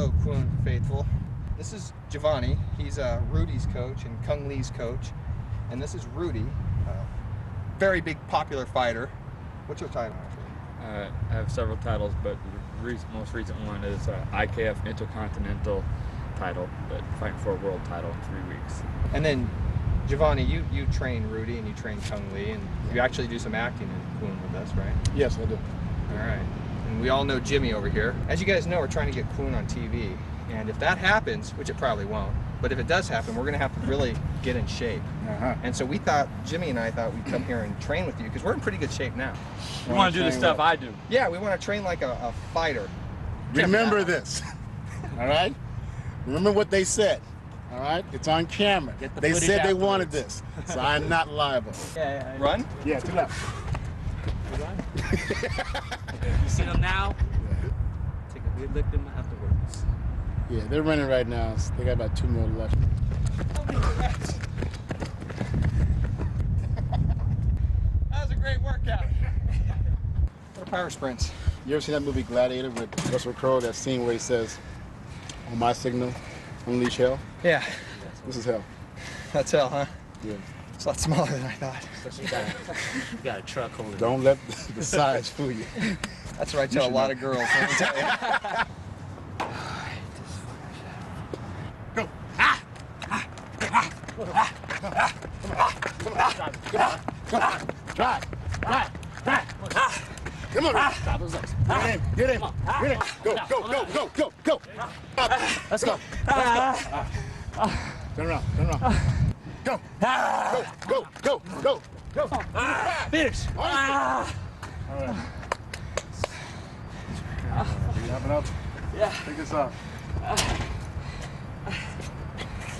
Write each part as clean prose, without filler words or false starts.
Hello, Kwoon faithful. This is Giovanni. He's Rudy's coach and Kung Lee's coach. And this is Rudy, very big popular fighter. What's your title? I have several titles, but the most recent one is IKF Intercontinental title, but fighting for a world title in 3 weeks. And then, Giovanni, you train Rudy and you train Kung Lee, and you actually do some acting in Kwoon with us, right? Yes, I do. All right. And we all know Jimmy over here. As you guys know, we're trying to get Kwoon on TV. And if that happens, which it probably won't, but if it does happen, we're going to have to really get in shape. And so we thought, Jimmy and I thought we'd come here and train with you, because we're in pretty good shape now. You want to do the stuff I do? Yeah, we want to train like a fighter. Remember this, all right? Remember what they said, all right? It's on camera. They said they wanted this, so I'm not liable. Yeah. Run? Yeah, to left. You see them now? Take a good look at them afterwards. Yeah, they're running right now. So they got about 2 more left. That was a great workout. What are power sprints? You ever seen that movie Gladiator with Russell Crowe? That scene where he says, "On my signal, unleash hell"? Yeah. This is hell. That's hell, huh? Yeah. It's a lot smaller than I thought. You got a truck holding. Don't let the size fool you. That's what I tell a lot of girls. Let me tell you. Go. Try. Come on. Stop those legs. Get in. Go. Let's go. Turn around. Go. Finish. All right. Wrap it up. Yeah. Take this off.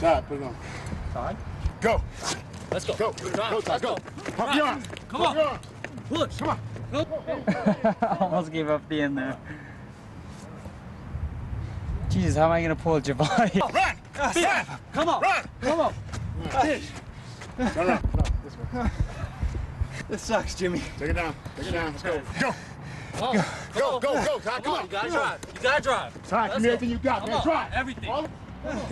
Todd, put it on. Todd? Go. Let's go. Go, Todd, go. Pump your arm. Come on. Push. Come on. Almost gave up being there. Jesus, how am I gonna pull Giovanni? Run! Come on. Run! Come on. Finish. Turn around. No, this way. This sucks, Jimmy. Take it down. Let's go. Go. Go. Go, Todd. Come on. You gotta drive. You gotta drive. Todd, give me everything you got, Come man. on. Drive. Everything. Come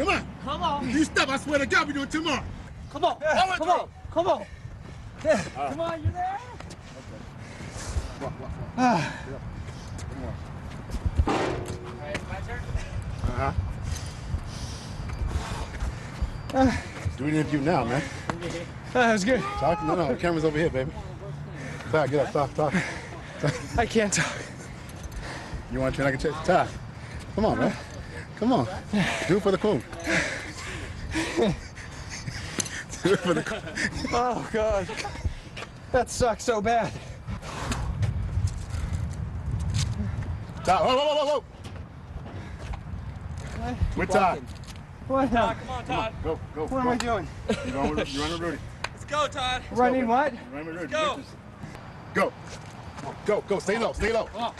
on. Come on. You step, I swear to God, we do it tomorrow. Come on. Come on. Come on. Come on, you're there. Walk. Alright, my turn. Do an interview now, man. That was good. Talk? No, the camera's over here, baby. Todd, get up, talk. I can't talk. You want to train like a chick? Todd, come on, man. Come on. Do it for the Kwoon. Do it for the Kwoon. Oh, God. That sucks so bad. Todd, whoa. With Todd. What? Come on, Todd. Go. What am I doing? You're running with Rudy. Let's go, Todd. Running what? You're running with Rudy. Go. Go. Stay low.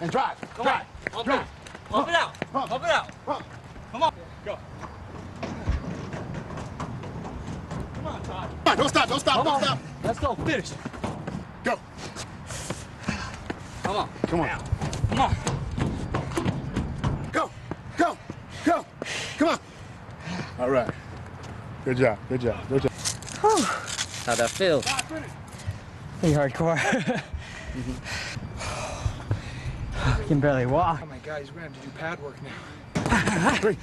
And drive. Come on. Pump it out. Pump it out. Come on. Go. Come on, Todd. Come on, don't stop. Let's go. Finish. Go. Come on. Come on. Go. Come on. All right. Good job. How'd that feel? Pretty hardcore. I can barely walk. Oh my God, he's gonna have to do pad work now. 3,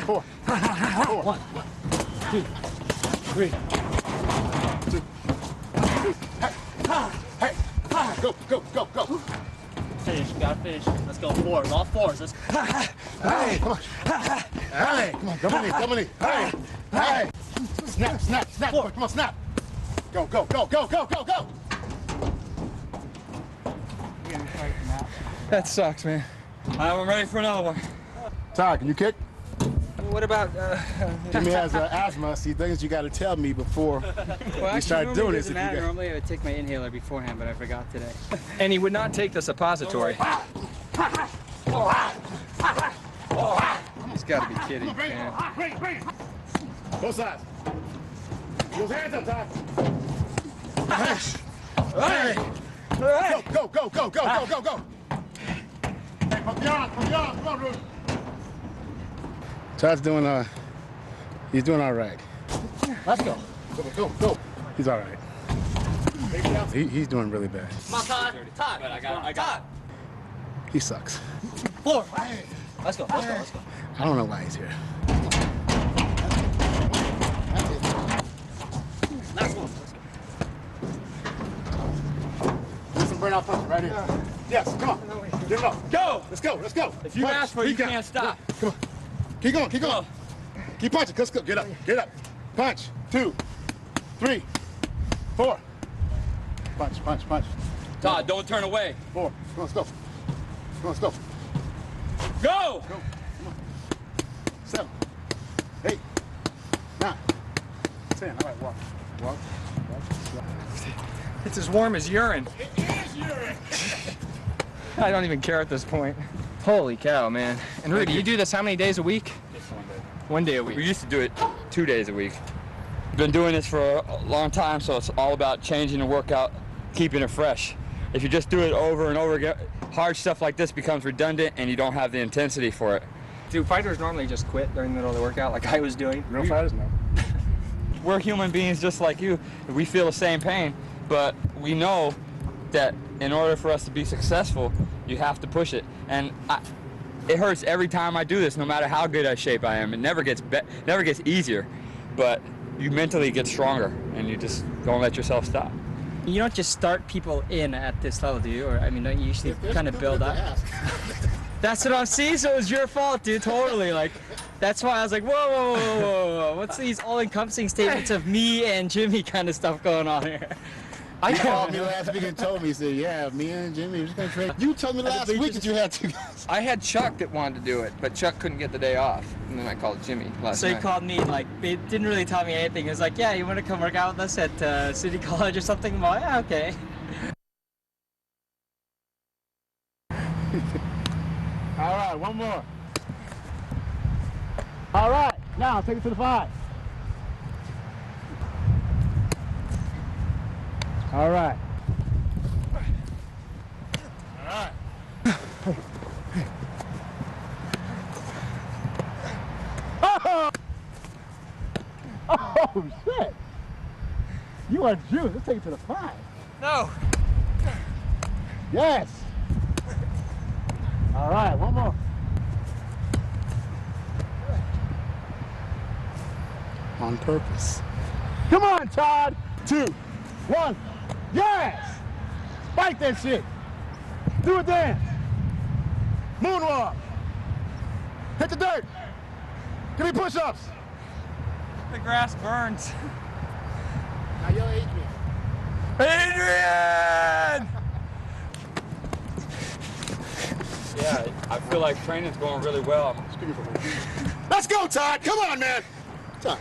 4. 1, 2, 3. 2. Hey. Go. Finish. You gotta finish. Let's go. Fours. All fours. Let's go. Hey, come on. Hey, come on. Come on. Hey. Snap. Come on, snap. Go. That sucks, man. I'm ready for another one. Todd, can you kick? What about, Jimmy has asthma. See, things you got to tell me before we start doing this. Normally I would take my inhaler beforehand, but I forgot today. And he would not take the suppository. He's got to be kidding, man. Both sides. Those hands up, Todd. Hey! Go. Hey, pump the arm. Come on, Rudy. Todd's doing, he's doing all right. Let's go. Go. He's all right. He's doing really bad. Come on, Todd. Todd. But I got He sucks. 4. Let's go. Let's go. Let's go. I don't know why he's here. Last one. There's some burnout punches right here. Yes, come on. Get him up. Go! Let's go. If you ask for it, you can't stop. Come on. Keep going. Keep punching. Let's go. Get up. Punch. 2, 3, 4. Punch. Todd, don't turn away. 4. Come on, let's go. Go! Come on. 7, 8, 9, 10. All right, walk. It's as warm as urine. It is urine. I don't even care at this point. Holy cow, man. And Rudy, you do this how many days a week? Just 1 day. 1 day a week. We used to do it 2 days a week. Been doing this for a long time, so it's all about changing the workout, keeping it fresh. If you just do it over and over again, hard stuff like this becomes redundant and you don't have the intensity for it. Do fighters normally just quit during the middle of the workout like I was doing? Real fighters, no. We're human beings just like you. We feel the same pain, but we know that in order for us to be successful, you have to push it. And it hurts every time I do this, no matter how good a shape I am. It never gets easier, but you mentally get stronger, and you just don't let yourself stop. You don't just start people in at this level, do you? Or I mean, don't you usually kind of build up? That's what I'm seeing. So it was your fault, dude. Totally. Like, that's why I was like, whoa. What's these all-encompassing statements of me and Jimmy kind of stuff going on here? He called me last week and told me, he said, yeah, me and Jimmy, we're just going to train. You told me last week that you had 2 guys. I had Chuck that wanted to do it, but Chuck couldn't get the day off. And then I called Jimmy last So night. he called me, like, it didn't really tell me anything. He was like, yeah, you want to come work out with us at City College or something? I'm like, yeah, okay. All right, one more. All right, now take it to the 5. All right. Oh, shit. You are juice. Let's take it to the 5. No. Yes. All right, one more. On purpose. Come on, Todd. 2, 1. Yes. Fight that shit. Do a dance. Moonwalk. Hit the dirt. Give me push-ups. The grass burns. Now yell Adrian. Adrian! Yeah, I feel like training's going really well. Let's go, Todd. Come on, man. Todd.